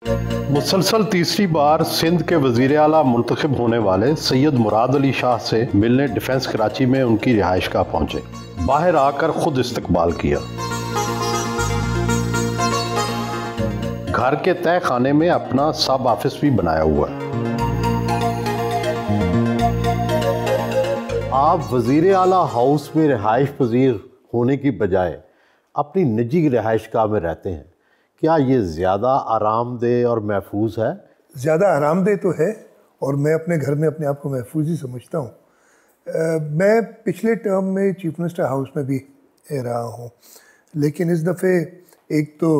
मुसलसल तीसरी बार सिंध के वज़ीर आला मुंतखब होने वाले सैयद मुराद अली शाह से मिलने डिफेंस कराची में उनकी रिहाइशगाह पहुंचे। बाहर आकर खुद इस्तकबाल किया। घर के तय खाने में अपना सब ऑफिस भी बनाया हुआ है। आप वज़ीर आला हाउस में रिहाइश पजीर होने की बजाय अपनी निजी रिहाइशगाह में रहते हैं, क्या ये ज़्यादा आरामदेह और महफूज है? ज़्यादा आरामदेह तो है, और मैं अपने घर में अपने आप को महफूज ही समझता हूँ। मैं पिछले टर्म में चीफ मिनिस्टर हाउस में भी रहा हूँ, लेकिन इस दफ़े एक तो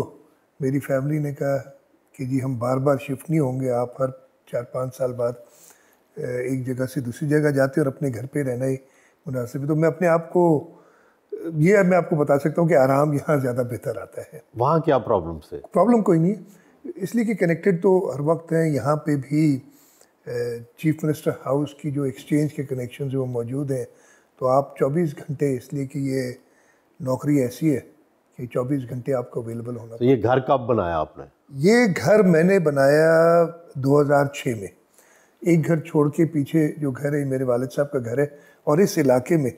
मेरी फैमिली ने कहा कि जी हम बार बार शिफ्ट नहीं होंगे, आप हर 4-5 साल बाद एक जगह से दूसरी जगह जाते और अपने घर पे रहना ही मुनासिब है। तो मैं अपने आप को मैं आपको बता सकता हूँ कि आराम यहाँ ज़्यादा बेहतर आता है। वहाँ क्या प्रॉब्लम से? प्रॉब्लम कोई नहीं है, इसलिए कि कनेक्टेड तो हर वक्त हैं। यहाँ पे भी चीफ मिनिस्टर हाउस की जो एक्सचेंज के कनेक्शन वो मौजूद हैं, तो आप 24 घंटे, इसलिए कि ये नौकरी ऐसी है कि 24 घंटे आपको अवेलेबल होना। तो ये घर कब बनाया आपने? ये घर मैंने बनाया 2006 में। एक घर छोड़ के पीछे जो घर है मेरे वालिद साहब का घर है, और इस इलाके में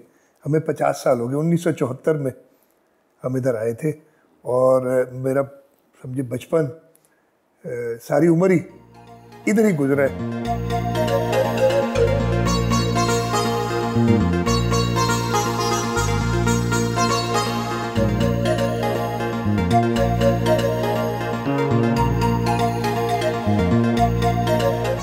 हमें 50 साल हो गए। 1974 में हम इधर आए थे, और मेरा समझे बचपन सारी उम्र ही इधर ही गुजरा है।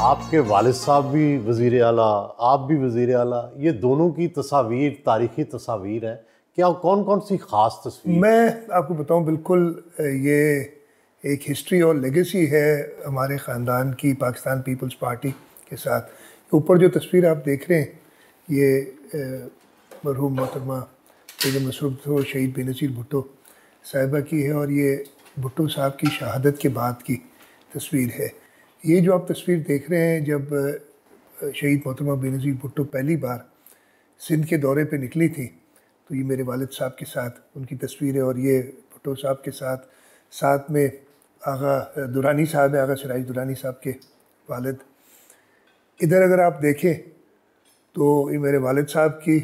आपके वालिद साहब भी वज़ीर आला, आप भी वज़ीर आला, ये दोनों की तस्वीर तारीख़ी तस्वीर है। क्या कौन कौन सी ख़ास तस्वीर? मैं आपको बताऊं, बिल्कुल ये एक हिस्ट्री और लेगेसी है हमारे ख़ानदान की पाकिस्तान पीपल्स पार्टी के साथ। ऊपर जो तस्वीर आप देख रहे हैं, ये मरहूम मोहतरमा बेगम मसरूर शहीद बेनज़ीर भुट्टो साहिबा की है, और ये भुट्टो साहब की शहादत के बाद की तस्वीर है। ये जो आप तस्वीर देख रहे हैं, जब शहीद मोहतरमा बेनज़ीर भुट्टो पहली बार सिंध के दौरे पे निकली थी, तो ये मेरे वालिद साहब के साथ उनकी तस्वीर है। और ये भुट्टो साहब के साथ में आगा दुरानी साहब है, आगा सिराज दुरानी साहब के वालिद। इधर अगर आप देखें तो ये मेरे वालिद साहब की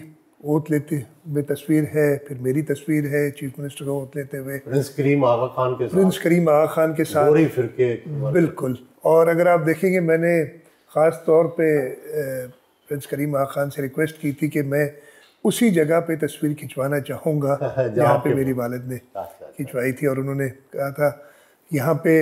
ओत लेते में तस्वीर है, फिर मेरी तस्वीर है चीफ मिनिस्टर को ओत लेते हुए प्रिंस करीम आगा खान के साथ गोरी फिरके। बिल्कुल। और अगर आप देखेंगे, मैंने ख़ास तौर पे प्रिंस करीम आगा खान से रिक्वेस्ट की थी कि मैं उसी जगह पे तस्वीर खिंचवाना चाहूँगा जहाँ पे मेरी वालिद ने खिंचवाई थी। और उन्होंने कहा था यहाँ पे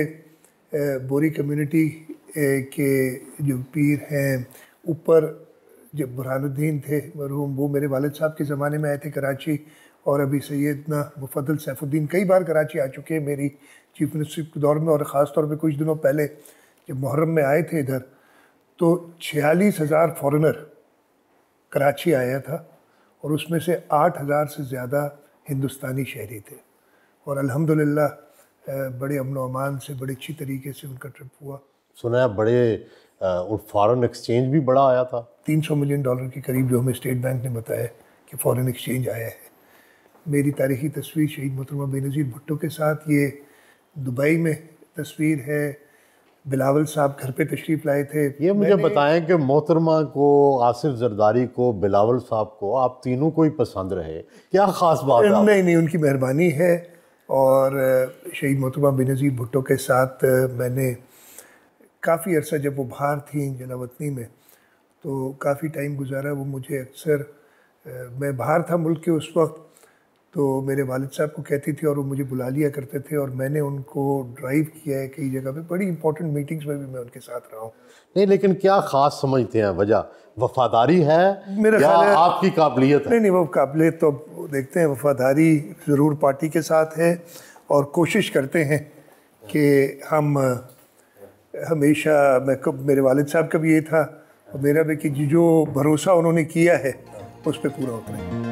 बोरी कम्युनिटी के जो पीर हैं, ऊपर जब बुरहानुद्दीन थे मरहूम, वो मेरे वालिद साहब के ज़माने में आए थे कराची, और अभी सैयदना मुफद्दल सैफुद्दीन कई बार कराची आ चुके हैं मेरी चीफ मिनिस्टर के दौर में। और ख़ास तौर पे कुछ दिनों पहले जब मुहर्रम में आए थे इधर, तो 46,000 फॉरेनर कराची आया था, और उसमें से 8,000 से ज़्यादा हिंदुस्तानी शहरी थे। और अल्हम्दुलिल्लाह बड़े अमन व अमान से, बड़े अच्छी तरीके से उनका ट्रिप हुआ। सुना है बड़े फॉरेन एक्सचेंज भी बड़ा आया था, $300 मिलियन के करीब, जो हमें स्टेट बैंक ने बताया कि फ़ॉरेन एक्सचेंज आया है। मेरी तारीख़ी तस्वीर शहीद मोहतरमा बेनज़ीर भुट्टो के साथ, ये दुबई में तस्वीर है। बिलावल साहब घर पे तशरीफ़ लाए थे। ये मुझे बताएं कि मोहतरमा को, आसिफ जरदारी को, बिलावल साहब को, आप तीनों को ही पसंद रहे, क्या ख़ास बात है? नहीं, उनकी मेहरबानी है। और शहीद मोहतरमा बेनज़ीर भुट्टो के साथ मैंने काफ़ी अरसा, जब वो बाहर थी जलावतनी में, तो काफ़ी टाइम गुजारा। वो मुझे अक्सर, मैं बाहर था मुल्क के उस वक्त, तो मेरे वालिद साहब को कहती थी और वो मुझे बुला लिया करते थे, और मैंने उनको ड्राइव किया है कई जगह पे। बड़ी इंपॉर्टेंट मीटिंग्स में भी मैं उनके साथ रहा हूँ। नहीं, लेकिन क्या ख़ास समझते हैं वजह? वफ़ादारी है मेरा ख्याल है, आपकी काबिलियत है? नहीं, वो काबिलियत तो देखते हैं, वफ़ादारी ज़रूर पार्टी के साथ है, और कोशिश करते हैं कि हम हमेशा, मेरे वालिद साहब का भी ये था और मेरा भी, कि जो भरोसा उन्होंने किया है उस पर पूरा उतरे।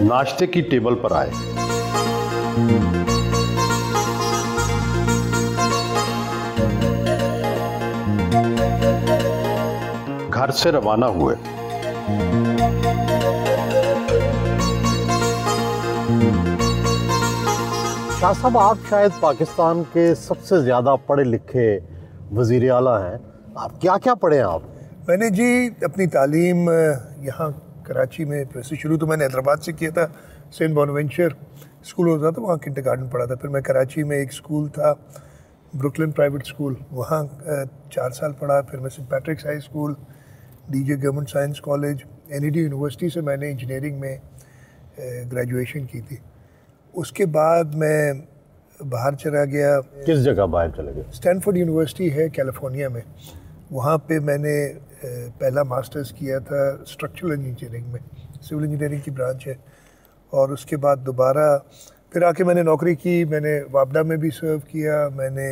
नाश्ते की टेबल पर आए। घर से रवाना हुए। शाह साहब, आप शायद पाकिस्तान के सबसे ज़्यादा पढ़े लिखे वज़ीर आला हैं। आप क्या क्या पढ़े हैं आप? मैंने जी अपनी तालीम यहाँ कराची में, वैसे शुरू तो मैंने हैदराबाद से किया था, सेंट बोनावेंचर स्कूल होता था, वहाँ किंडरगार्टन पढ़ा था। फिर मैं कराची में एक स्कूल था, ब्रुकलिन प्राइवेट स्कूल, वहाँ 4 साल पढ़ा। फिर मैं saint Patrick's high school, DJ government science college, NED university से मैंने इंजीनियरिंग में ग्रेजुएशन की थी। उसके बाद मैं बाहर चला गया। किस जगह बाहर चले गए? स्टैनफोर्ड यूनिवर्सिटी है कैलिफोर्निया में, वहाँ पे मैंने पहला मास्टर्स किया था स्ट्रक्चरल इंजीनियरिंग में, सिविल इंजीनियरिंग की ब्रांच है। और उसके बाद दोबारा फिर आके मैंने नौकरी की। मैंने वापडा में भी सर्व किया, मैंने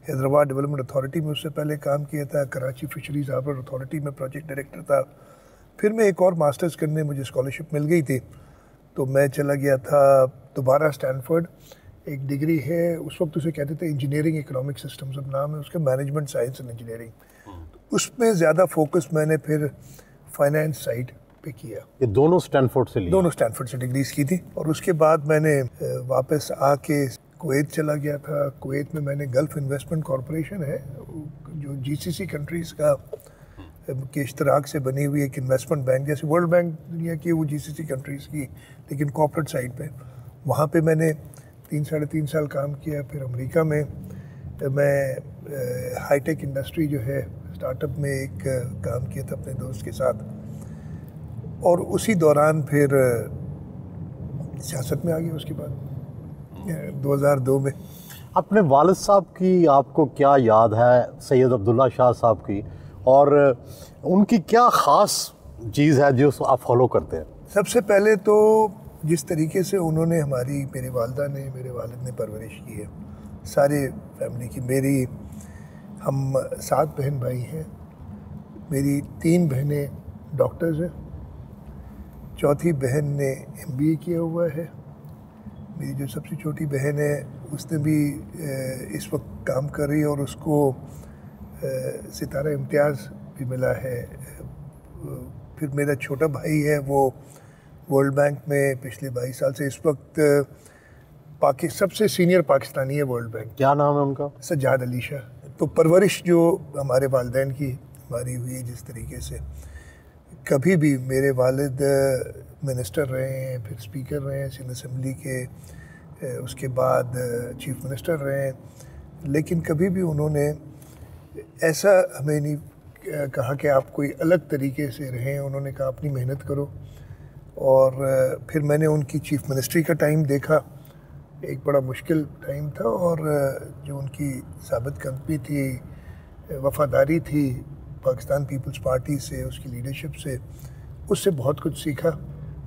हैदराबाद डेवलपमेंट अथॉरिटी में उससे पहले काम किया था, कराची फिशरीज हार्बर अथॉरिटी में प्रोजेक्ट डायरेक्टर था। फिर मैं एक और मास्टर्स करने, मुझे स्कॉलरशिप मिल गई थी तो मैं चला गया था दोबारा स्टैनफोर्ड। एक डिग्री है, उस वक्त उसे कहते थे इंजीनियरिंग इकोनॉमिक सिस्टम्स, अब नाम है उसका मैनेजमेंट साइंस एंड इंजीनियरिंग। उसमें ज़्यादा फोकस मैंने फिर फाइनेंस साइड पे किया। ये दोनों स्टैनफोर्ड से लिए? दोनों स्टैनफोर्ड से डिग्रीज की थी। और उसके बाद मैंने वापस आके कुवैत चला गया था। कुवैत में मैंने गल्फ इन्वेस्टमेंट कॉरपोरेशन है जो जीसीसी कंट्रीज़ का के इश्तराक से बनी हुई एक इन्वेस्टमेंट बैंक, जैसे वर्ल्ड बैंक दुनिया की, वो जीसीसी कंट्रीज़ की, लेकिन कॉर्पोरेट साइड पे। वहाँ पे मैंने 3-3.5 साल काम किया। फिर अमेरिका में मैं हाईटेक इंडस्ट्री जो है स्टार्टअप में एक काम किया था अपने दोस्त के साथ। और उसी दौरान फिर सियासत में आ गया उसके बाद 2002 में। अपने वालिद साहब की आपको क्या याद है, सैयद अब्दुल्ला शाह साहब की, और उनकी क्या ख़ास चीज़ है जो आप फॉलो करते हैं? सबसे पहले तो जिस तरीके से उन्होंने हमारी, मेरी वालदा ने, मेरे वालिद ने परवरिश की है सारे फैमिली की। हम 7 बहन भाई हैं। मेरी 3 बहनें डॉक्टर्स हैं, चौथी बहन ने MBA किया हुआ है। मेरी जो सबसे छोटी बहन है उसने भी इस वक्त काम कर रही है और उसको सितारा इम्तियाज़ भी मिला है। फिर मेरा छोटा भाई है, वो वर्ल्ड बैंक में पिछले 22 साल से, इस वक्त सबसे सीनियर पाकिस्तानी है वर्ल्ड बैंक। क्या नाम है उनका? सज्जाद अली शाह। तो परवरिश जो हमारे वालिदैन की हमारी हुई है जिस तरीके से, कभी भी मेरे वालिद मिनिस्टर रहे हैं, फिर स्पीकर रहे हैं सिंध असम्बली के, उसके बाद चीफ मिनिस्टर रहे हैं, लेकिन कभी भी उन्होंने ऐसा हमें नहीं कहा कि आप कोई अलग तरीके से रहें। उन्होंने कहा अपनी मेहनत करो। और फिर मैंने उनकी चीफ मिनिस्ट्री का टाइम देखा, एक बड़ा मुश्किल टाइम था, और जो उनकी साबित कदमी थी, वफादारी थी पाकिस्तान पीपल्स पार्टी से, उसकी लीडरशिप से, उससे बहुत कुछ सीखा।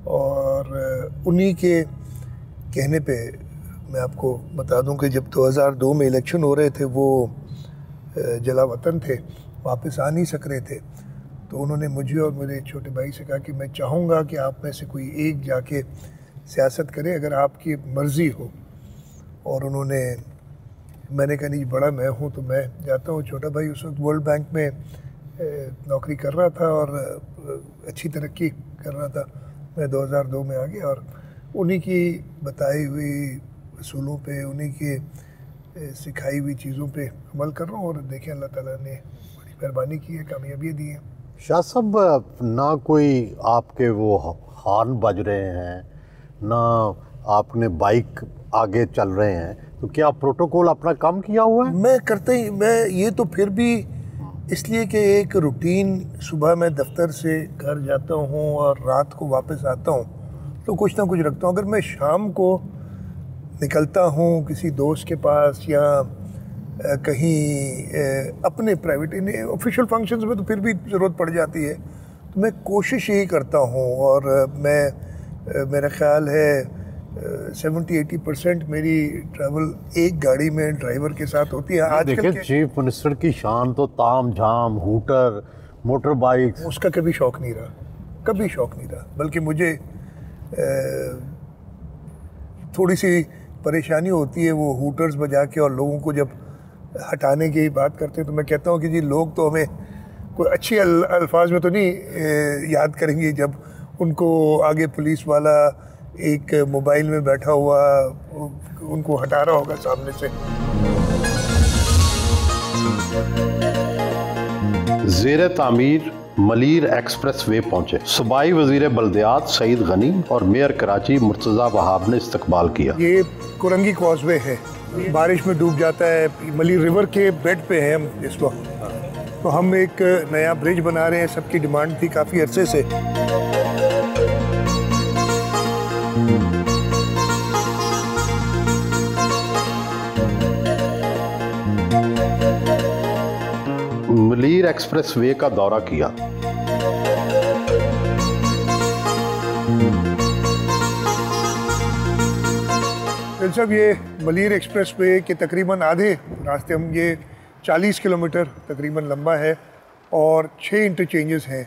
और उन्हीं के कहने पे मैं आपको बता दूं कि जब 2002 में इलेक्शन हो रहे थे, वो जला वतन थे, वापस आ नहीं सक रहे थे, तो उन्होंने मुझे और मेरे छोटे भाई से कहा कि मैं चाहूँगा कि आप में से कोई एक जाके सियासत करे अगर आपकी मर्ज़ी हो। और मैंने कहा नहीं, बड़ा मैं हूँ तो मैं जाता हूँ। छोटा भाई उस वक्त वर्ल्ड बैंक में नौकरी कर रहा था और अच्छी तरक्की कर रहा था। मैं 2002 में आ गया और उन्हीं की बताई हुई असूलों पे, उन्हीं की सिखाई हुई चीज़ों पे अमल कर रहा हूँ। और देखें अल्लाह ताला ने बड़ी मेहरबानी की है, कामयाबी दी है। शाह साहब, ना कोई आपके वो हॉर्न बज रहे हैं, ना आपने बाइक आगे चल रहे हैं, तो क्या प्रोटोकॉल अपना काम किया हुआ है? मैं ये तो फिर भी इसलिए कि एक रूटीन, सुबह मैं दफ्तर से घर जाता हूँ और रात को वापस आता हूँ, तो कुछ ना कुछ रखता हूँ। अगर मैं शाम को निकलता हूँ किसी दोस्त के पास या कहीं अपने प्राइवेट ऑफिशियल फंक्शंस में, तो फिर भी ज़रूरत पड़ जाती है, तो मैं कोशिश यही करता हूँ। और मेरा ख्याल है 70-80% मेरी ट्रैवल एक गाड़ी में ड्राइवर के साथ होती है। आज देखिए, चीफ मिनिस्टर की शान तो ताम झाम, हूटर, मोटर बाइक, उसका कभी शौक नहीं रहा, कभी शौक नहीं रहा। बल्कि मुझे थोड़ी सी परेशानी होती है वो हूटर्स बजा के, और लोगों को जब हटाने की बात करते हैं तो मैं कहता हूँ कि जी, लोग तो हमें कोई अच्छी अल्फाज में तो नहीं याद करेंगे जब उनको आगे पुलिस वाला एक मोबाइल में बैठा हुआ उनको हटा रहा होगा सामने से। ज़ेरे तामीर मलीर एक्सप्रेस वे पहुंचे। सूबाई वज़ीर बल्दियात सईद गनी और मेयर कराची मुर्तज़ा वहाब ने इस्तकबाल किया। ये कुरंगी कॉजवे है, बारिश में डूब जाता है। मलीर रिवर के बेड पे हैं हम इस वक्त। तो हम एक नया ब्रिज बना रहे हैं, सबकी डिमांड थी काफ़ी अरसे से। मलीर एक्सप्रेस वे का दौरा किया। सब ये मलीर एक्सप्रेस वे के तकरीबन आधे रास्ते, हम ये 40 किलोमीटर तकरीबन लंबा है और 6 इंटरचेंजेस हैं।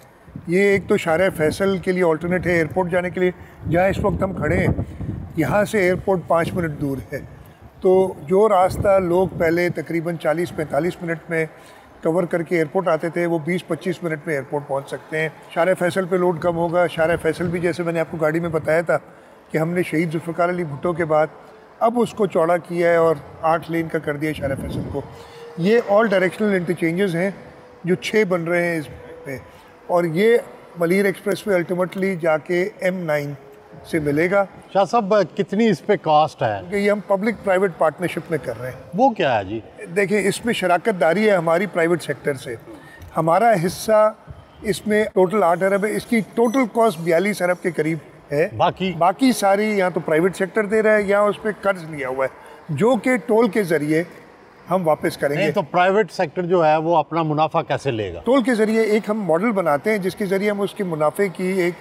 ये एक तो शारा फैसल के लिए ऑल्टरनेट है एयरपोर्ट जाने के लिए, जहाँ इस वक्त हम खड़े हैं यहाँ से एयरपोर्ट 5 मिनट दूर है। तो जो रास्ता लोग पहले तकरीबन 40-45 मिनट में कवर करके एयरपोर्ट आते थे, वो 20-25 मिनट में एयरपोर्ट पहुंच सकते हैं। शारा फैसल पे लोड कम होगा। शारा फैसल भी, जैसे मैंने आपको गाड़ी में बताया था कि हमने शहीद जुल्फ़िकार अली भुट्टो के बाद अब उसको चौड़ा किया है और 8 लेन का कर दिया शारा फैसल को। ये ऑल डायरेक्शनल इंटरचेंजेस हैं जो 6 बन रहे हैं इस पे, और ये मलीर एक्सप्रेस वे अल्टीमेटली जाके M9 से मिलेगा। शाह साहब, कितनी इस पे कॉस्ट है? कि ये हम पब्लिक प्राइवेट पार्टनरशिप में कर रहे हैं। वो क्या है जी? देखिए, इसमें शराकत दारी है हमारी प्राइवेट सेक्टर से। हमारा हिस्सा इसमें टोटल 8 अरब है। इसकी टोटल कॉस्ट 42 अरब के करीब है। बाकी सारी या तो प्राइवेट सेक्टर दे रहा है या उस पर कर्ज लिया हुआ है, जो कि टोल के ज़रिए हम वापस करेंगे। नहीं, तो प्राइवेट सेक्टर जो है वो अपना मुनाफा कैसे लेगा? टोल के ज़रिए एक हम मॉडल बनाते हैं जिसके ज़रिए हम उसके मुनाफे की एक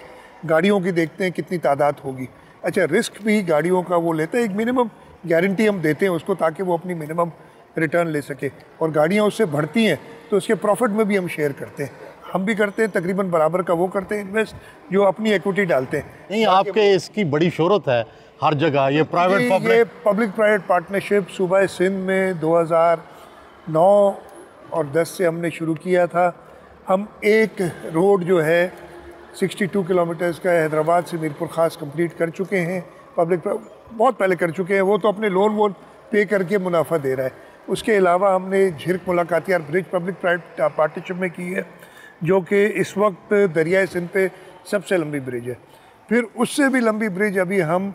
गाड़ियों की देखते हैं कितनी तादाद होगी। अच्छा, रिस्क भी गाड़ियों का वो लेते हैं, एक मिनिमम गारंटी हम देते हैं उसको ताकि वो अपनी मिनिमम रिटर्न ले सके, और गाड़ियाँ उससे बढ़ती हैं तो उसके प्रॉफिट में भी हम शेयर करते हैं। हम भी करते हैं तकरीबन बराबर का, वो करते हैं इन्वेस्ट जो अपनी इक्विटी डालते हैं। नहीं, आपके इसकी बड़ी शोहरत है हर जगह, ये पब्लिक प्राइवेट पार्टनरशिप सूबा सिंध में 2009 और 10 से हमने शुरू किया था। हम एक रोड जो है 62 किलोमीटर्स का हैदराबाद से मीरपुर ख़ास कंप्लीट कर चुके हैं। पब्लिक बहुत पहले कर चुके हैं, वो तो अपने लोन वोन पे करके मुनाफा दे रहा है। उसके अलावा हमने झिरक मुलाकातियार ब्रिज पब्लिक प्राइवेट पार्टनरशिप में की है, जो कि इस वक्त दरियाए सिंध पे सबसे लंबी ब्रिज है। फिर उससे भी लंबी ब्रिज अभी हम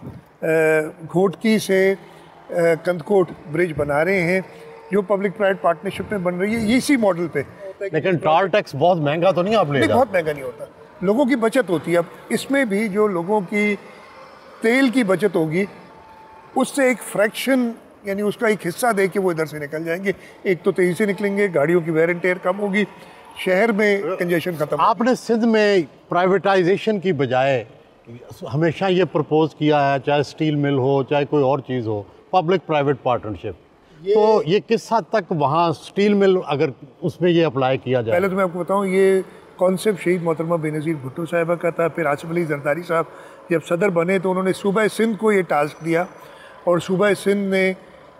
घोटकी से कंदकोट ब्रिज बना रहे हैं, जो पब्लिक प्राइवेट पार्टनरशिप में बन रही है, इसी मॉडल पे। लेकिन टोल टैक्स बहुत महंगा तो नहीं आप लेगा? बहुत महंगा नहीं होता, लोगों की बचत होती है। अब इसमें भी जो लोगों की तेल की बचत होगी, उससे एक फ्रैक्शन यानी उसका एक हिस्सा दे के वो इधर से निकल जाएंगे। एक तो तेज़ी से निकलेंगे, गाड़ियों की वेयर एंड टेयर कम होगी, शहर में कंजेशन खत्म। आपने सिंध में प्राइवेटाइजेशन की बजाय हमेशा ये प्रपोज किया है, चाहे स्टील मिल हो चाहे कोई और चीज़ हो, पब्लिक प्राइवेट पार्टनरशिप। तो ये किस हद तक वहाँ स्टील मिल अगर उसमें ये अप्लाई किया जाए? पहले तो मैं आपको बताऊँ, ये कॉन्सेप्ट शहीद मोहतरमा बेनज़ीर भुट्टो साहिबा का था। फिर आसिफ अली जरदारी साहब जब सदर बने तो उन्होंने सूबा सिंध को ये टास्क दिया, और सूबा सिंध ने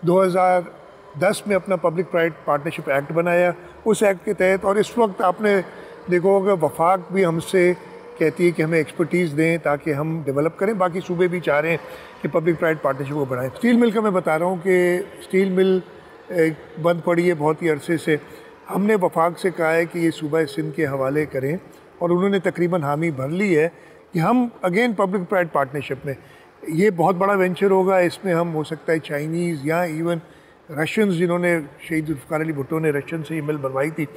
2010 में अपना पब्लिक प्राइवेट पार्टनरशिप एक्ट बनाया। उस एक्ट के तहत, और इस वक्त आपने देखा होगा वफाक भी हमसे कहती है कि हमें एक्सपर्टीज़ दें ताकि हम डेवलप करें। बाकी सूबे भी चाह रहे हैं कि पब्लिक प्राइवेट पार्टनरशिप को बढ़ाएं। स्टील मिल का मैं बता रहा हूँ कि स्टील मिल बंद पड़ी है बहुत ही अरसे से। हमने वफाक से कहा है कि ये सूबा सिंध के हवाले करें, और उन्होंने तकरीबन हामी भर ली है कि हम अगेन पब्लिक प्राइवेट पार्टनरशिप में, ये बहुत बड़ा वेंचर होगा। इसमें हम हो सकता है चाइनीज़ या इवन रशियंस, जिन्होंने शहीद जुल्फ़िकार अली भुट्टो ने रशियन से ये मिल बनवाई थी,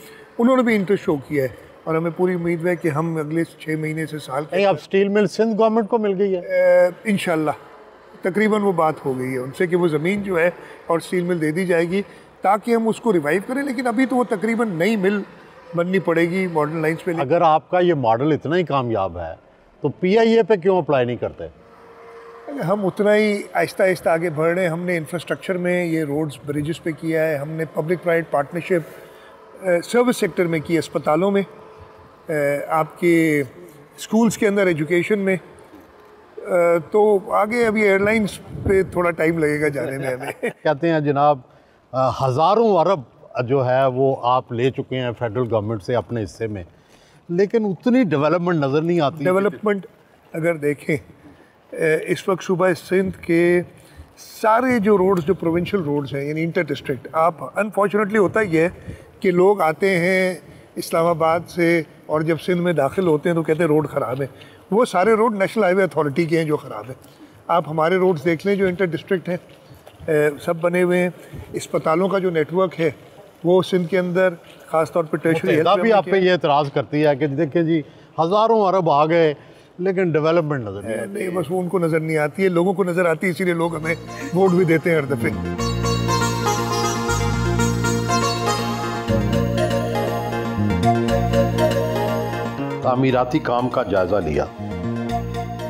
उन्होंने भी इंटरेस्ट शो किया है। और हमें पूरी उम्मीद है कि हम अगले 6 महीने से साल नहीं, अब स्टील मिल सिंध गवर्नमेंट को मिल गई है इंशाल्लाह। तकरीबन वो बात हो गई है उनसे कि वो ज़मीन जो है और स्टील मिल दे दी जाएगी ताकि हम उसको रिवाइव करें। लेकिन अभी तो वो तकरीबन नई मिल बननी पड़ेगी मॉडर्न लाइन्स पे। अगर आपका ये मॉडल इतना ही कामयाब है तो PIA पे क्यों अप्लाई नहीं करते? हम उतना ही आहिस्ता आहिस्ता आगे बढ़ रहे हैं। हमने इंफ्रास्ट्रक्चर में ये रोड्स ब्रिजेस पे किया है, हमने public private partnership service sector में की, अस्पतालों में, आपके स्कूल्स के अंदर, एजुकेशन में। तो आगे अभी एयरलाइंस पे थोड़ा टाइम लगेगा जाने में हमें। कहते हैं जनाब, हज़ारों अरब जो है वो आप ले चुके हैं फेडरल गवर्नमेंट से अपने हिस्से में, लेकिन उतनी डेवलपमेंट नज़र नहीं आती। डेवलपमेंट अगर देखें इस वक्त सूबा सिंध के सारे जो रोड्स, जो प्रोविंशियल रोड्स हैं यानी इंटर डिस्ट्रिक्ट, आप अनफॉर्चुनेटली होता ही है कि लोग आते हैं इस्लामाबाद से और जब सिंध में दाखिल होते हैं तो कहते हैं रोड ख़राब है। वो सारे रोड नेशनल हाईवे अथॉरिटी के हैं जो ख़राब है। आप हमारे रोड्स देख लें जो इंटर डिस्ट्रिक्ट हैं, सब बने हुए हैं। अस्पतालों का जो नेटवर्क है वो सिंध के अंदर ख़ास तौर पर टर्शरी हेल्थ भी आप पे ये एतराज़ करती है कि देखिए जी हज़ारों अरब आ गए लेकिन डेवलपमेंट नज़र नहीं आती। नहीं, बस वो उनको नज़र नहीं आती है, लोगों को नज़र आती है, इसीलिए लोग हमें वोट भी देते हैं हर दफ़े। तामीराती काम का जायज़ा लिया।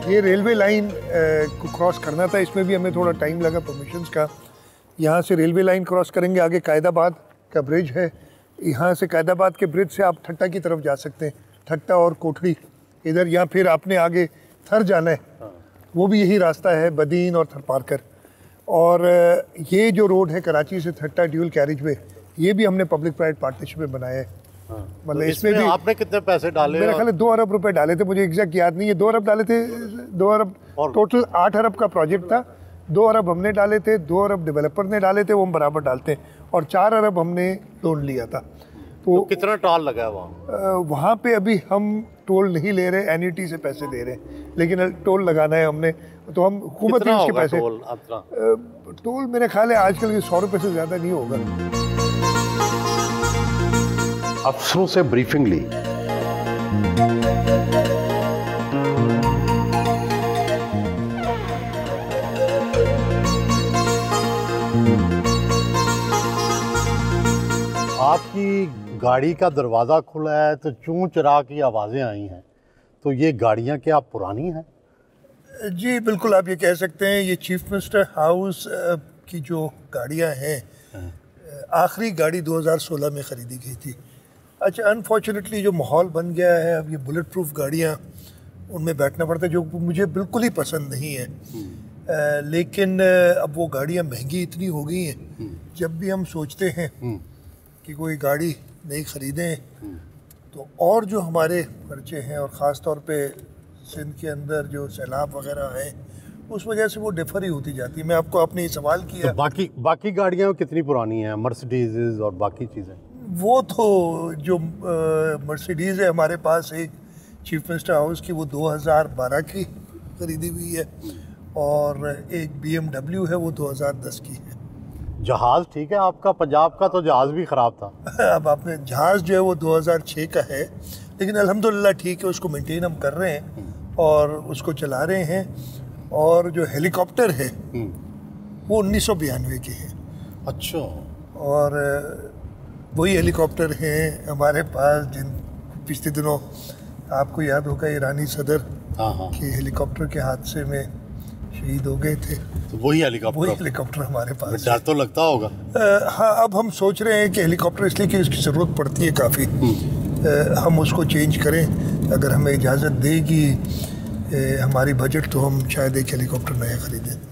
ये रेलवे लाइन को क्रॉस करना था, इसमें भी हमें थोड़ा टाइम लगा परमिशंस का। यहाँ से रेलवे लाइन क्रॉस करेंगे, आगे कायदाबाद का ब्रिज है, यहाँ से कायदाबाद के ब्रिज से आप ठट्टा की तरफ जा सकते हैं, ठट्टा और कोठड़ी इधर, या फिर आपने आगे थर जाना है, वो भी यही रास्ता है, बदीन और थरपारकर। और ये जो रोड है कराची से ठट्टा ड्यूल कैरिज वे, ये भी हमने पब्लिक प्राइवेट पार्टनरशिप में बनाया है। मतलब तो इसमें भी आपने कितने पैसे डाले? मेरे ख्याल है 2 अरब रुपए डाले थे, मुझे एग्जैक्ट याद नहीं है, 2 अरब डाले थे, 2 अरब टोटल 8 अरब का प्रोजेक्ट था। 2 अरब हमने डाले थे, 2 अरब डेवलपर ने डाले थे, वो हम बराबर डालते हैं, और 4 अरब हमने लोन लिया था। तो कितना टोल लगा है वहाँ? वहाँ पे अभी हम टोल नहीं ले रहे, एन्युटी से पैसे दे रहे हैं, लेकिन टोल लगाना है हमने, तो हम हुकूमत ही उसके पैसे। टोल मेरे ख्याल है आजकल के 100 रुपये से ज़्यादा नहीं होगा। अफसरों से ब्रीफिंग ली। आपकी गाड़ी का दरवाज़ा खुला है तो चूं चरा की आवाज़ें आई हैं, तो ये गाड़ियाँ क्या पुरानी हैं? जी बिल्कुल, आप ये कह सकते हैं। ये चीफ मिनिस्टर हाउस की जो गाड़ियाँ हैं, आखिरी गाड़ी 2016 में ख़रीदी गई थी। अच्छा, अनफॉर्चुनेटली जो माहौल बन गया है, अब ये बुलेट प्रूफ गाड़ियाँ, उनमें बैठना पड़ता है, जो मुझे बिल्कुल ही पसंद नहीं है। लेकिन अब वो गाड़ियाँ महंगी इतनी हो गई हैं, जब भी हम सोचते हैं कि कोई गाड़ी नहीं ख़रीदें, तो और जो हमारे खर्चे हैं, और ख़ास तौर पे सिंध के अंदर जो सैलाब वगैरह है, उस वजह से वो डिफर ही होती जाती है। मैं आपको आपने ये सवाल किया, तो बाकी गाड़ियाँ कितनी पुरानी हैं, मर्सिडीज़ और बाकी चीज़ें? वो तो जो मर्सिडीज़ है हमारे पास एक चीफ मिनिस्टर हाउस की, वो 2012 की खरीदी हुई है, और एक BMW है, वो 2010 की है। जहाज़ ठीक है आपका? पंजाब का तो जहाज़ भी ख़राब था। अब आपने जहाज़ जो है वो 2006 का है, लेकिन अल्हम्दुलिल्लाह ठीक है, उसको मेंटेन हम कर रहे हैं और उसको चला रहे हैं। और जो हेलीकॉप्टर है वो 1992 के हैं। अच्छा। और वही हेलीकॉप्टर हैं हमारे पास जिन पिछले दिनों आपको याद होगा ईरानी सदर के हेलीकॉप्टर के हादसे में शहीद हो गए थे। तो वही हेलीकॉप्टर हमारे पास। डर तो लगता होगा। हाँ, अब हम सोच रहे हैं कि हेलीकॉप्टर, इसलिए कि उसकी ज़रूरत पड़ती है काफ़ी, हम उसको चेंज करें। अगर हमें इजाज़त देगी हमारी बजट, तो हम शायद एक हेलीकॉप्टर नया ख़रीदें।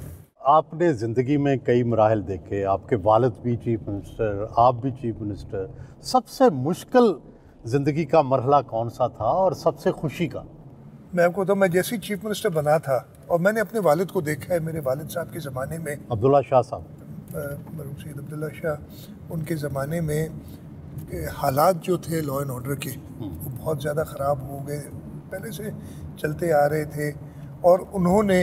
आपने ज़िंदगी में कई मराहल देखे, आपके वालिद भी चीफ मिनिस्टर, आप भी चीफ मिनिस्टर। सबसे मुश्किल ज़िंदगी का मरहला कौन सा था और सबसे खुशी का? मैं आपको तो, मैं जैसे ही चीफ मिनिस्टर बना था, और मैंने अपने वालिद को देखा है, मेरे वालिद साहब के ज़माने में, अब्दुल्ला शाह साहब, मरहूम सैयद अब्दुल्ला शाह, उनके ज़माने में हालात जो थे लॉ एंड ऑर्डर के, वो बहुत ज़्यादा ख़राब हो गए, पहले से चलते आ रहे थे, और उन्होंने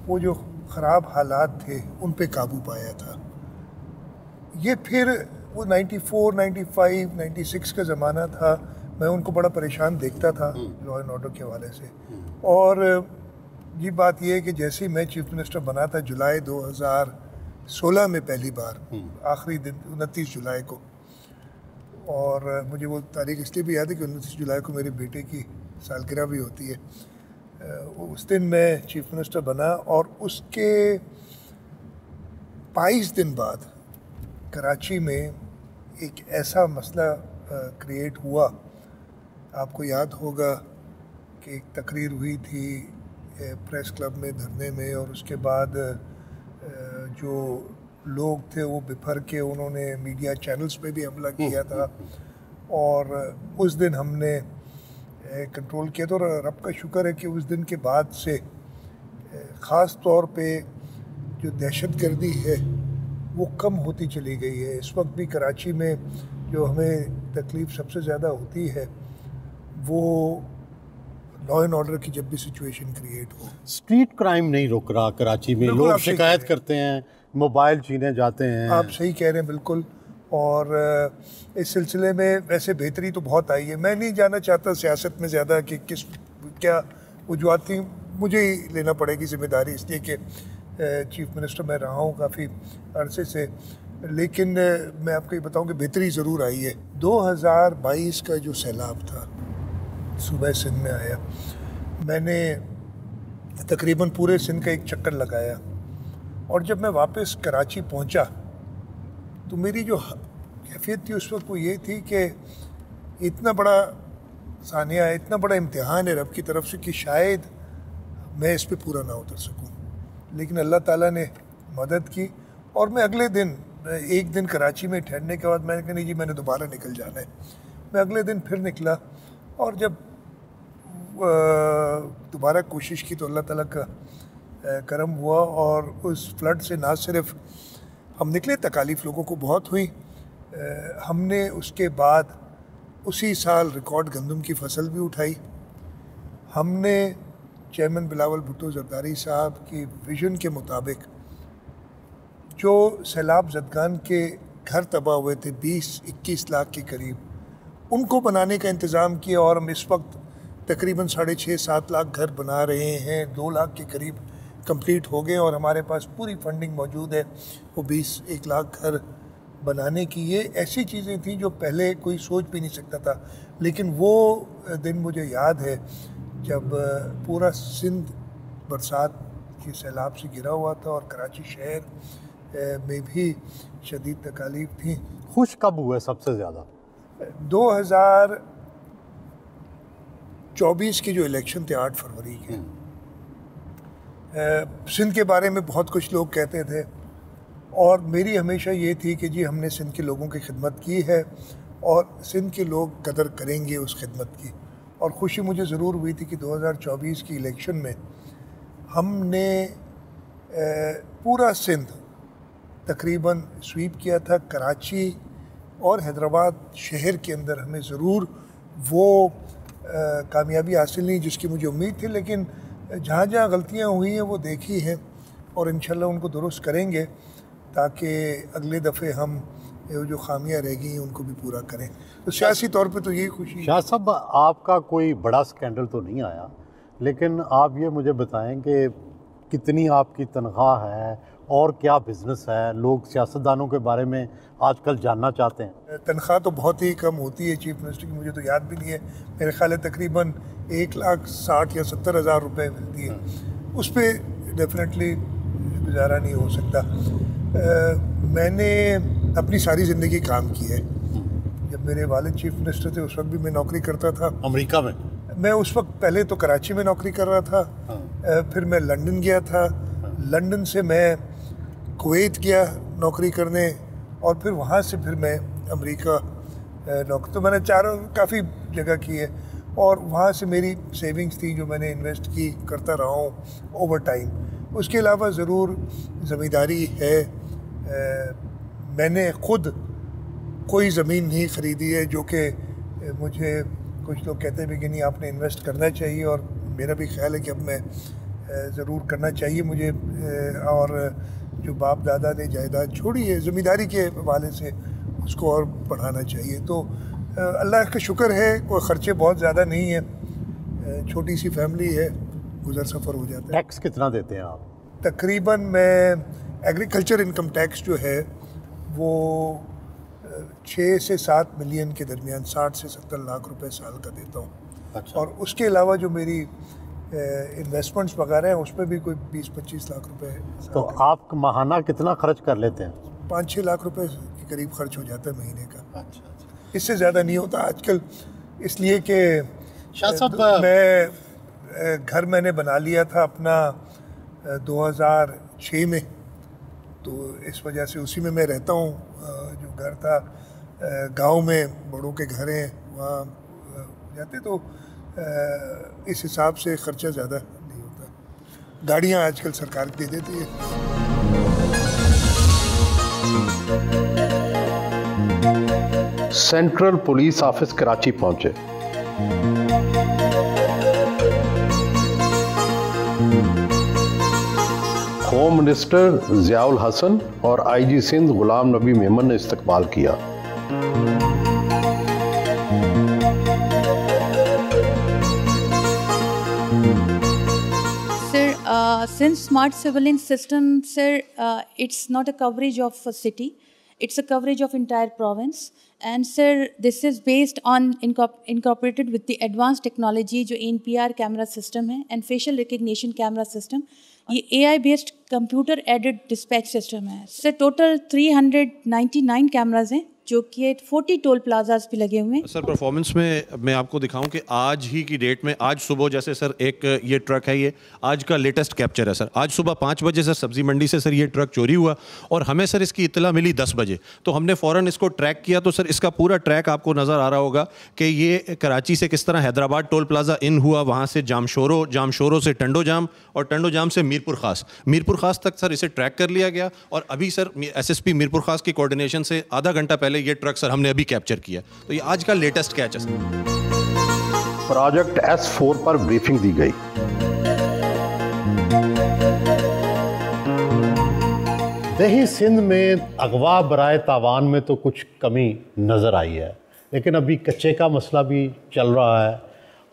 वो जो ख़राब हालात थे उन पे काबू पाया था। ये फिर वो 94, 95, 96 का ज़माना था, मैं उनको बड़ा परेशान देखता था लॉ एंड ऑर्डर के हवाले से। और ये बात ये है कि जैसे ही मैं चीफ मिनिस्टर बना था, जुलाई 2016 में पहली बार, आखिरी दिन 29 जुलाई को, और मुझे वो तारीख इसलिए भी याद है कि 29 जुलाई को मेरे बेटे की सालगिरह भी होती है। उस दिन मैं चीफ मिनिस्टर बना, और उसके 22 दिन बाद कराची में एक ऐसा मसला क्रिएट हुआ। आपको याद होगा कि एक तकरीर हुई थी प्रेस क्लब में धरने में, और उसके बाद जो लोग थे वो बिफर के उन्होंने मीडिया चैनल्स पे भी हमला किया था, और उस दिन हमने कंट्रोल किया था। और रब का शुक्र है कि उस दिन के बाद से ख़ास तौर पे जो दहशतगर्दी है वो कम होती चली गई है। इस वक्त भी कराची में जो हमें तकलीफ़ सबसे ज़्यादा होती है वो लॉ एंड ऑर्डर की जब भी सिचुएशन क्रिएट हो। स्ट्रीट क्राइम नहीं रुक रहा कराची में, बिल्कुल लोग आप सही शिकायत कह रहे करते हैं, मोबाइल छीने जाते हैं। आप सही कह रहे हैं बिल्कुल। और इस सिलसिले में वैसे बेहतरी तो बहुत आई है। मैं नहीं जाना चाहता सियासत में ज़्यादा कि किस क्या वजूहत थी, मुझे ही लेना पड़ेगी जिम्मेदारी, इसलिए कि चीफ मिनिस्टर मैं रहा हूँ काफ़ी अरसे से। लेकिन मैं आपको ये बताऊँ कि बेहतरी ज़रूर आई है। 2022 का जो सैलाब था सुबह सिंध में आया, मैंने तकरीबन पूरे सिंध का एक चक्कर लगाया और जब मैं वापस कराची पहुंचा तो मेरी जो कैफियत थी उस वक्त वो ये थी कि इतना बड़ा सानिया है, इतना बड़ा इम्तिहान है रब की तरफ से कि शायद मैं इस पे पूरा ना उतर सकूं। लेकिन अल्लाह ताला ने मदद की और मैं अगले दिन, एक दिन कराची में ठहरने के बाद मैंने कहा नहीं जी मैंने दोबारा निकल जाना है। मैं अगले दिन फिर निकला और जब दोबारा कोशिश की तो अल्लाह ताला का करम हुआ और उस फ्लड से ना सिर्फ हम निकले, तकालीफ लोगों को बहुत हुई। हमने उसके बाद उसी साल रिकॉर्ड गंदम की फसल भी उठाई। हमने चेयरमैन बिलावल भुट्टो जरदारी साहब की विजन के मुताबिक जो सैलाब ज़दगान के घर तबाह हुए थे 20-21 लाख के करीब, उनको बनाने का इंतज़ाम किया और हम इस वक्त तकरीबन 6.5-7 लाख घर बना रहे हैं। 2 लाख के करीब कंप्लीट हो गए और हमारे पास पूरी फंडिंग मौजूद है वो 20-1 लाख घर बनाने की। ये ऐसी चीज़ें थी जो पहले कोई सोच भी नहीं सकता था। लेकिन वो दिन मुझे याद है जब पूरा सिंध बरसात के सैलाब से गिरा हुआ था और कराची शहर में भी शदीद तकालीफ थी। खुश कब हुए सबसे ज़्यादा? 2024 के जो इलेक्शन थे 8 फरवरी के, सिंध के बारे में बहुत कुछ लोग कहते थे और मेरी हमेशा ये थी कि जी हमने सिंध के लोगों की खिदमत की है और सिंध के लोग कदर करेंगे उस खिदमत की। और खुशी मुझे ज़रूर हुई थी कि 2024 की इलेक्शन में हमने पूरा सिंध तकरीबन स्वीप किया था। कराची और हैदराबाद शहर के अंदर हमें ज़रूर वो कामयाबी हासिल नहीं जिसकी मुझे उम्मीद थी, लेकिन जहाँ जहाँ गलतियाँ हुई हैं वो देखी हैं और इंशाल्लाह उनको दुरुस्त करेंगे ताकि अगले दफ़े हम जो खामियाँ रह गई हैं उनको भी पूरा करें। तो सियासी तौर पे तो यही खुशी है। शाह साहब, आपका कोई बड़ा स्कैंडल तो नहीं आया, लेकिन आप ये मुझे बताएं कि कितनी आपकी तनख्वाह है और क्या बिज़नेस है? लोग सियासतदानों के बारे में आजकल जानना चाहते हैं। तनख्वाह तो बहुत ही कम होती है चीफ मिनिस्टर की, मुझे तो याद भी नहीं है। मेरे ख्याल है तकरीबन 1,60,000 या 70,000 रुपये मिलती है। उस पर डेफिनेटली गुजारा नहीं हो सकता। मैंने अपनी सारी ज़िंदगी काम की है। जब मेरे वालिद चीफ मिनिस्टर थे उस वक्त भी मैं नौकरी करता था अमेरिका में। मैं उस वक्त पहले तो कराची में नौकरी कर रहा था, फिर मैं लंदन गया था, लंदन से मैं कुवैत गया नौकरी करने और फिर वहाँ से फिर मैं अमेरिका नौकरी। तो मैंने काफ़ी जगह की है और वहाँ से मेरी सेविंग्स थी जो मैंने इन्वेस्ट की करता रहा हूँ ओवर टाइम। उसके अलावा ज़रूर ज़मींदारी है। मैंने ख़ुद कोई ज़मीन नहीं ख़रीदी है, जो कि मुझे कुछ लोग कहते हैं कि नहीं आपने इन्वेस्ट करना चाहिए और मेरा भी ख्याल है कि अब मैं ज़रूर करना चाहिए मुझे। और जो बाप दादा ने जायदाद छोड़ी है ज़मींदारी के हवाले से उसको और बढ़ाना चाहिए। तो अल्लाह का शुक्र है कोई ख़र्चे बहुत ज़्यादा नहीं है, छोटी सी फैमिली है, गुज़र सफ़र हो जाता है। टैक्स कितना देते हैं आप? तकरीबन मैं एग्रीकल्चर इनकम टैक्स जो है वो 6 से 7 मिलियन के दरमियान 60 से 70 लाख रुपए साल का देता हूँ। अच्छा। और उसके अलावा जो मेरी इन्वेस्टमेंट्स वगैरह हैं उस पर भी कोई 20-25 लाख रुपए। तो आप माहाना कितना खर्च कर लेते हैं? 5-6 लाख रुपए के करीब खर्च हो जाता है महीने का। अच्छा। इससे ज़्यादा नहीं होता आजकल, इसलिए कि शाह साहब, मैं घर मैंने बना लिया था अपना 2006 में, तो इस वजह से उसी में मैं रहता हूँ। जो घर था गांव में बड़ों के घर हैं वहाँ जाते, तो इस हिसाब से ख़र्चा ज़्यादा नहीं होता। गाड़ियाँ आजकल सरकार दे देती है। सेंट्रल पुलिस ऑफिस कराची पहुंचे। होम मिनिस्टर ज़ियाउल हसन और आईजी सिंध गुलाम नबी मेमन ने इस्तकबाल किया। Since smart surveillance system, sir, it's not a coverage of a city, it's a coverage of entire province. And sir, this is based on incorporated with the advanced technology जो NPR camera system है and facial recognition camera system. ये AI based computer aided dispatch system है. Sir total 399 cameras हैं जो कि 40 toll plazas पे लगे हुए हैं। सर परफॉर्मेंस में मैं आपको दिखाऊं कि आज ही की डेट में आज सुबह जैसे सर एक ये ट्रक है, ये आज का लेटेस्ट कैप्चर है सर। आज सुबह 5 बजे सर सब्जी मंडी से सर ये ट्रक चोरी हुआ और हमें सर इसकी इत्तला मिली 10 बजे, तो हमने फ़ौरन इसको ट्रैक किया। तो सर इसका पूरा ट्रैक आपको नज़र आ रहा होगा कि ये कराची से किस तरह हैदराबाद टोल प्लाजा इन हुआ, वहाँ से जामशोरो से टंडो जाम और टंडो जाम से मीरपुर ख़ास तक सर इसे ट्रैक कर लिया गया। और अभी सर SSP मीरपुर ख़ास की कोऑर्डिनेशन से आधा घंटा पहले ये ट्रक सर हमने अभी कैप्चर किया। तो ये आज का लेटेस्ट कैच है सर। प्रोजेक्ट S4 पर ब्रीफिंग दी गई। दही सिंध में अगवा बराए तावान में तो कुछ कमी नज़र आई है, लेकिन अभी कच्चे का मसला भी चल रहा है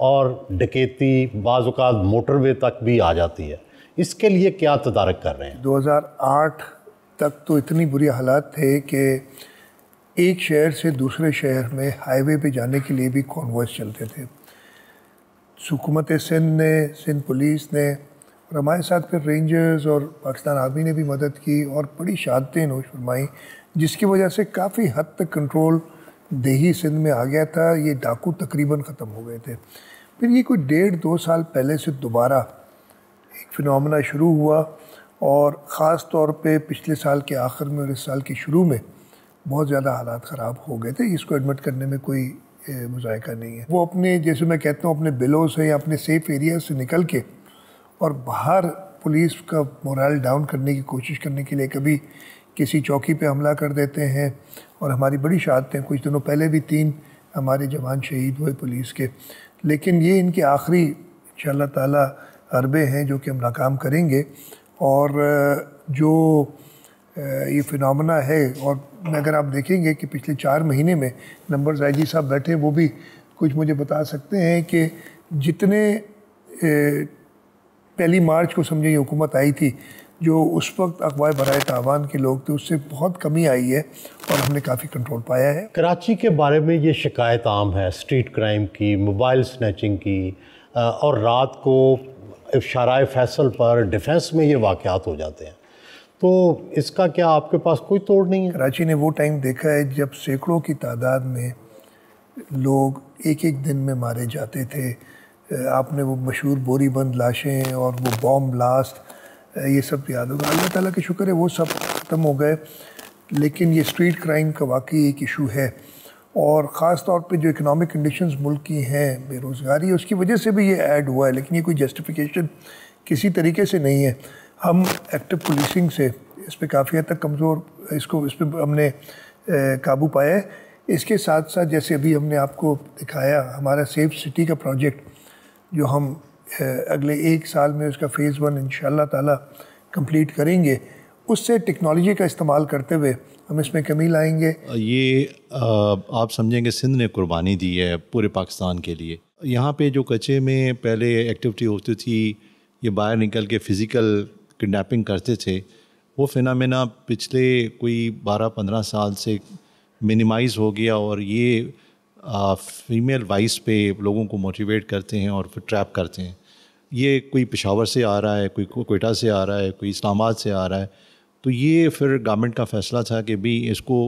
और डकैती बाज़ औक़ात मोटरवे तक भी आ जाती है। इसके लिए क्या तदारक कर रहे हैं? 2008 तक तो इतनी बुरी हालात थे कि एक शहर से दूसरे शहर में हाईवे पे जाने के लिए भी कॉन्वॉयस चलते थे। हुकूमत सिंध ने, सिंध पुलिस ने और हमारे साथ फिर रेंजर्स और पाकिस्तान आर्मी ने भी मदद की और बड़ी शहादतें नोश फरमाई, जिसकी वजह से काफ़ी हद तक कंट्रोल दही सिंध में आ गया था। ये डाकू तकरीबन ख़त्म हो गए थे। फिर ये कोई 1.5-2 साल पहले से दोबारा एक फिनोमेना शुरू हुआ और ख़ास तौर पे पिछले साल के आखिर में और इस साल के शुरू में बहुत ज़्यादा हालात ख़राब हो गए थे। इसको एडमिट करने में कोई मुज़ायका नहीं है। वो अपने, जैसे मैं कहता हूँ, अपने बिलों से या अपने सेफ़ एरिया से निकल के और बाहर पुलिस का मोरल डाउन करने की कोशिश करने के लिए कभी किसी चौकी पे हमला कर देते हैं। और हमारी बड़ी शहादतें, कुछ दिनों पहले भी 3 हमारे जवान शहीद हुए पुलिस के। लेकिन ये इनके आखिरी इंशाअल्लाह ताला हरबे हैं जो कि हम नाकाम करेंगे। और जो ये फिनोमेना है, और अगर आप देखेंगे कि पिछले 4 महीने में नंबर्स आईजी साहब बैठे, वो भी कुछ मुझे बता सकते हैं कि जितने 1 मार्च को समझे ये हुकूमत आई थी, जो उस वक्त अगवा बराए तावान के लोग थे, उससे बहुत कमी आई है और हमने काफ़ी कंट्रोल पाया है। कराची के बारे में ये शिकायत आम है, स्ट्रीट क्राइम की, मोबाइल स्नैचिंग की, और रात को शराय फैसल पर डिफेंस में ये वाक़यात हो जाते हैं। तो इसका क्या आपके पास कोई तोड़ नहीं है? कराची ने वो टाइम देखा है जब सैकड़ों की तादाद में लोग एक दिन में मारे जाते थे। आपने वो मशहूर बोरीबंद लाशें और वो बॉम्ब ब्लास्ट, ये सब याद होगा। अल्लाह ताला का शुक्र है वो सब ख़त्म हो गए। लेकिन ये स्ट्रीट क्राइम का वाकई एक इशू है और ख़ास तौर पे जो इकनॉमिक कंडीशंस मुल्क की हैं, बेरोज़गारी, उसकी वजह से भी ये ऐड हुआ है। लेकिन ये कोई जस्टिफिकेशन किसी तरीके से नहीं है। हम एक्टिव पुलिसिंग से इस पर काफ़ी हद तक कमज़ोर, इस पर हमने काबू पाया है। इसके साथ साथ जैसे अभी हमने आपको दिखाया हमारा सेफ सिटी का प्रोजेक्ट, जो हम अगले 1 साल में उसका फ़ेज़ 1 इंशाअल्लाह ताला कंप्लीट करेंगे, उससे टेक्नोलॉजी का इस्तेमाल करते हुए हम इसमें कमी लाएंगे। ये आप समझेंगे सिंध ने कुर्बानी दी है पूरे पाकिस्तान के लिए। यहाँ पे जो कच्चे में पहले एक्टिविटी होती थी, ये बाहर निकल के फ़िज़िकल किडनैपिंग करते थे, वो फिनोमेना पिछले कोई 12-15 साल से मिनिमाइज़ हो गया और ये फीमेल वाइस पे लोगों को मोटिवेट करते हैं और फिर ट्रैप करते हैं। ये कोई पेशावर से आ रहा है, कोई कोयटा से आ रहा है, कोई इस्लामाबाद से आ रहा है। तो ये फिर गवर्नमेंट का फ़ैसला था कि भी इसको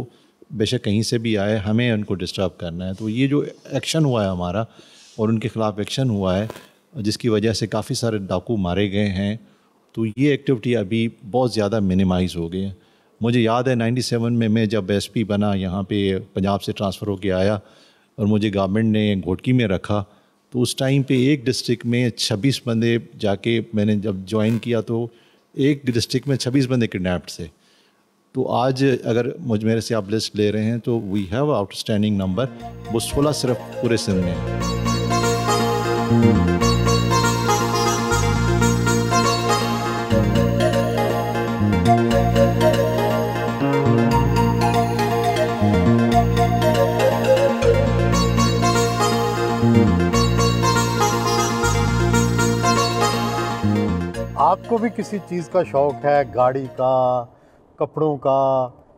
बेशक कहीं से भी आए, हमें उनको डिस्टर्ब करना है। तो ये जो एक्शन हुआ है हमारा और उनके ख़िलाफ़ एक्शन हुआ है, जिसकी वजह से काफ़ी सारे डाकू मारे गए हैं, तो ये एक्टिविटी अभी बहुत ज़्यादा मिनिमाइज़ हो गई है। मुझे याद है 97 में मैं जब SP बना, यहाँ पे पंजाब से ट्रांसफ़र होके आया और मुझे गवर्नमेंट ने घोटकी में रखा, तो उस टाइम पे एक डिस्ट्रिक्ट में 26 बंदे जाके मैंने जब ज्वाइन किया तो एक डिस्ट्रिक्ट में 26 बंदे किडनैप्ड थे। तो आज अगर मुझ मेरे से आप लिस्ट ले रहे हैं तो वी हैव आउटस्टैंडिंग नंबर, वो 16 सिर्फ पूरे सिंध में है। आपको भी किसी चीज़ का शौक़ है, गाड़ी का, कपड़ों का,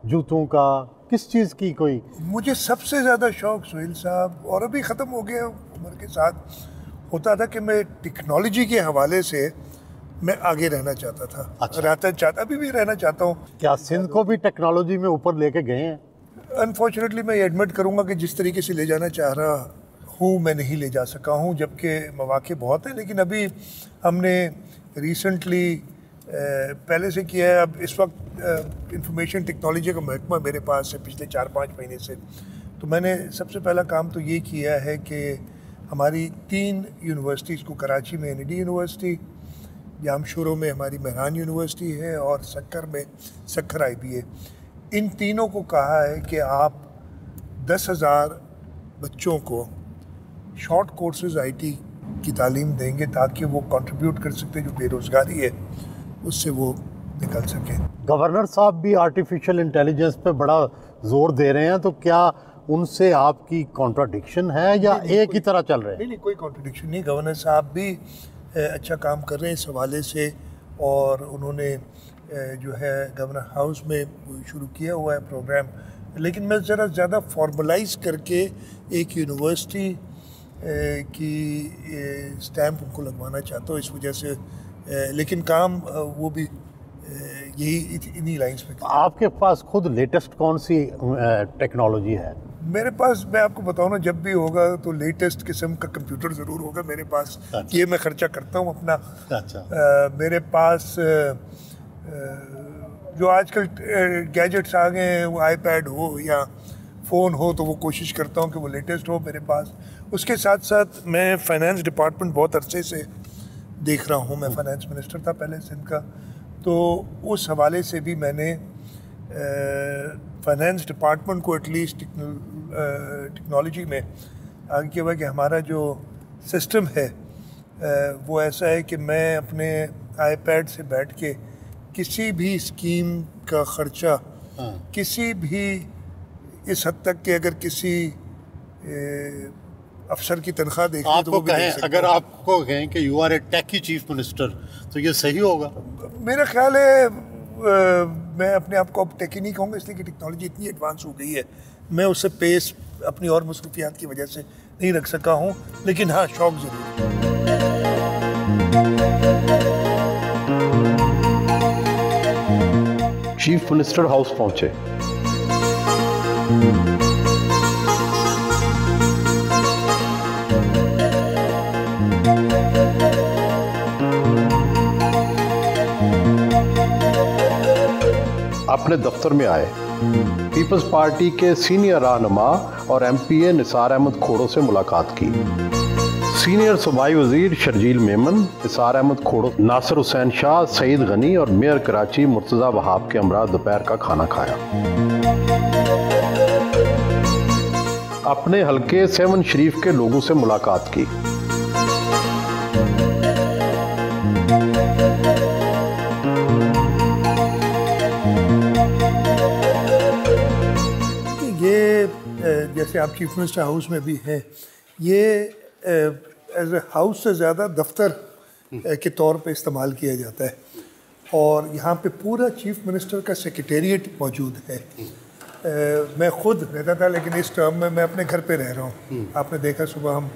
जूतों का, किस चीज़ की कोई? मुझे सबसे ज़्यादा शौक़ सुहेल साहब, और अभी ख़त्म हो गया उम्र के साथ, होता था कि मैं टेक्नोलॉजी के हवाले से मैं आगे रहना चाहता था। अच्छा। रहता चाहता, अभी भी रहना चाहता हूँ। क्या सिंध को भी टेक्नोलॉजी में ऊपर लेके गए हैं? अनफॉर्चुनेटली मैं ये एडमिट करूँगा कि जिस तरीके से ले जाना चाह रहा हूँ मैं नहीं ले जा सका हूँ, जबकि मौके बहुत हैं। लेकिन अभी हमने रिसेंटली पहले से किया है। अब इस वक्त इंफॉर्मेशन टेक्नोलॉजी का महकमा मेरे पास है पिछले 4-5 महीने से। तो मैंने सबसे पहला काम तो ये किया है कि हमारी 3 यूनिवर्सिटीज़ को, कराची में NED यूनिवर्सिटी, जामशोरों में हमारी मेहरान यूनिवर्सिटी है और सक्कर में सक्कर IBA, इन तीनों को कहा है कि आप 10,000 बच्चों को शॉर्ट कोर्सेज IT की तालीम देंगे ताकि वो कंट्रीब्यूट कर सकते, जो बेरोज़गारी है उससे वो निकल सकें। गवर्नर साहब भी आर्टिफिशियल इंटेलिजेंस पे बड़ा जोर दे रहे हैं, तो क्या उनसे आपकी कॉन्ट्राडिक्शन है या एक ही तरह चल रहे हैं? नहीं, कोई कॉन्ट्रडिक्शन नहीं। गवर्नर साहब भी अच्छा काम कर रहे हैं इस हवाले से, और उन्होंने जो है गवर्नर हाउस में शुरू किया हुआ है प्रोग्राम। लेकिन मैं ज़रा ज़्यादा फॉर्मलाइज करके एक यूनिवर्सिटी की स्टैम्प उनको लगवाना चाहता हूँ, इस वजह से। लेकिन काम वो भी यही इन्हीं लाइंस पे। आपके पास खुद लेटेस्ट कौन सी टेक्नोलॉजी है? मेरे पास, मैं आपको बताऊँ ना, जब भी होगा तो लेटेस्ट किस्म का कंप्यूटर ज़रूर होगा मेरे पास। अच्छा। ये मैं खर्चा करता हूँ अपना। अच्छा। मेरे पास जो आजकल गैजेट्स आ गए हैं, वो iPad हो या फ़ोन हो, तो वो कोशिश करता हूँ कि वो लेटेस्ट हो मेरे पास। उसके साथ साथ मैं फ़ाइनेंस डिपार्टमेंट बहुत अरसे से देख रहा हूँ। मैं फ़ाइनेंस मिनिस्टर था पहले सिंध का, तो उस हवाले से भी मैंने फ़ाइनेंस डिपार्टमेंट को एटलीस्ट टेक्नोलॉजी में आगे किया हुआ कि हमारा जो सिस्टम है वो ऐसा है कि मैं अपने iPad से बैठ के किसी भी स्कीम का ख़र्चा, किसी भी, इस हद तक कि अगर किसी अफसर की तनख्वाह देखी तो वो भी देख सकता हूं। अगर आपको कहें कि you are a techie chief minister, तो ये सही होगा? मेरा ख्याल है मैं अपने आप को अब टेकी नहीं कहूँगा, इसलिए कि टेक्नोलॉजी इतनी एडवांस हो गई है, मैं उससे पेस अपनी और मसरूफियात की वजह से नहीं रख सका हूँ। लेकिन हाँ, शौक़ ज़रूर। चीफ मिनिस्टर हाउस पहुंचे। अपने दफ्तर में आए। पीपल्स पार्टी के सीनियर रहनुमा और MPA निसार अहमद खोड़ो से मुलाकात की। सीनियर सूबाई वजीर शर्जील मेमन, निसार अहमद खोड़ो, नासिर हुसैन शाह, सईद गनी और मेयर कराची मुर्तज़ा वहाब के हमरा दोपहर का खाना खाया। अपने हल्के 7 शरीफ के लोगों से मुलाकात की। जैसे आप चीफ मिनिस्टर हाउस में भी हैं, ये एज ए हाउस से ज़्यादा दफ्तर के तौर पे इस्तेमाल किया जाता है, और यहाँ पे पूरा चीफ मिनिस्टर का सेक्रेटेरिएट मौजूद है। मैं खुद रहता था, लेकिन इस टर्म में मैं अपने घर पे रह रहा हूँ। आपने देखा सुबह हम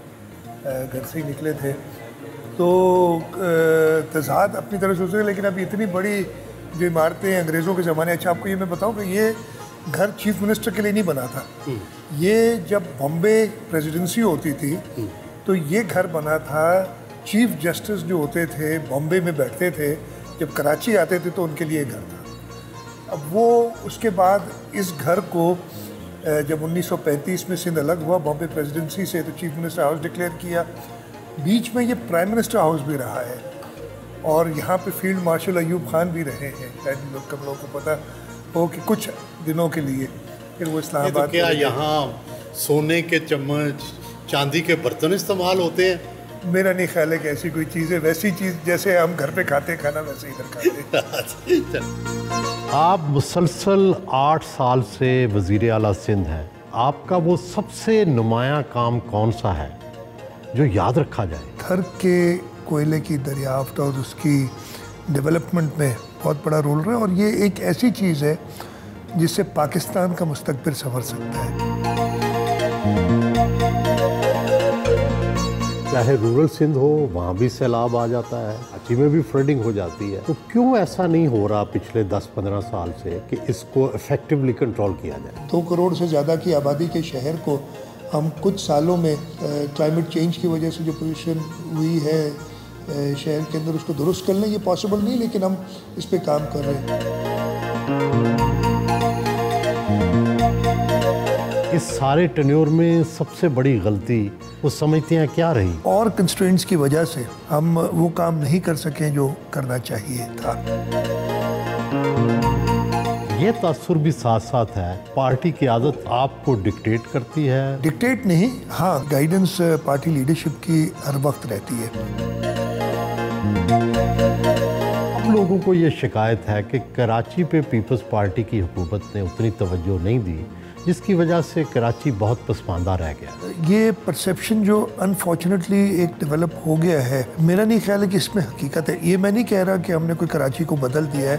घर से ही निकले थे, तो तज़ाद अपनी तरफ से हो सके, लेकिन अब इतनी बड़ी जो इमारतें अंग्रेज़ों के ज़माने। अच्छा, आपको ये मैं बताऊँ कि ये घर चीफ मिनिस्टर के लिए नहीं बना था। ये जब बॉम्बे प्रेसिडेंसी होती थी तो ये घर बना था, चीफ जस्टिस जो होते थे बॉम्बे में बैठते थे, जब कराची आते थे तो उनके लिए घर था। अब वो उसके बाद इस घर को जब 1935 में सिंध अलग हुआ बॉम्बे प्रेसिडेंसी से, तो चीफ मिनिस्टर हाउस डिक्लेयर किया। बीच में ये प्राइम मिनिस्टर हाउस भी रहा है और यहाँ पे फील्ड मार्शल अयूब खान भी रहे हैं, शायद लोग कम लोगों को पता हो कि कुछ दिनों के लिए। फिर वो इस्लामाबाद तो क्या यहाँ सोने के चम्मच, चांदी के बर्तन इस्तेमाल होते हैं? मेरा नहीं ख्याल है कि ऐसी कोई चीज़ है, वैसी चीज़ जैसे हम घर पे खाते हैं खाना वैसे इधर खाते हैं। आप मुसलसल 8 साल से वज़ीर आला सिंध हैं, आपका वो सबसे नुमायां काम कौन सा है जो याद रखा जाए? घर के कोयले की दरियाफ्त और उसकी डेवलपमेंट में बहुत बड़ा रोल रहा है और ये एक ऐसी चीज़ है जिससे पाकिस्तान का मुस्तकबिल संवर सकता है। चाहे रूरल सिंध हो, वहाँ भी सैलाब आ जाता है, कराची में भी फ्लडिंग हो जाती है, तो क्यों ऐसा नहीं हो रहा पिछले 10-15 साल से कि इसको इफेक्टिवली कंट्रोल किया जाए? 2 करोड़ से ज़्यादा की आबादी के शहर को हम कुछ सालों में क्लाइमेट चेंज की वजह से जो पोल्यूशन हुई है शहर के अंदर, उसको दुरुस्त कर लें, ये पॉसिबल नहीं, लेकिन हम इस पे काम कर रहे हैं। इस सारे टेन्योर में सबसे बड़ी गलती वो समझते हैं क्या रही? और कंस्ट्रेंट्स की वजह से हम वो काम नहीं कर सके जो करना चाहिए था। ये तासुर भी साथ साथ है, पार्टी की आदत आपको डिक्टेट करती है? डिक्टेट नहीं, हाँ, गाइडेंस पार्टी लीडरशिप की हर वक्त रहती है। अब लोगों को ये शिकायत है कि कराची पे पीपल्स पार्टी की हुकूमत ने उतनी तवज्जो नहीं दी, जिसकी वजह से कराची बहुत पसमानदा रह गया। ये परसेप्शन जो अनफॉर्चुनेटली एक डेवलप हो गया है, मेरा नहीं ख्याल है कि इसमें हकीकत है। ये मैं नहीं कह रहा कि हमने कोई कराची को बदल दिया है।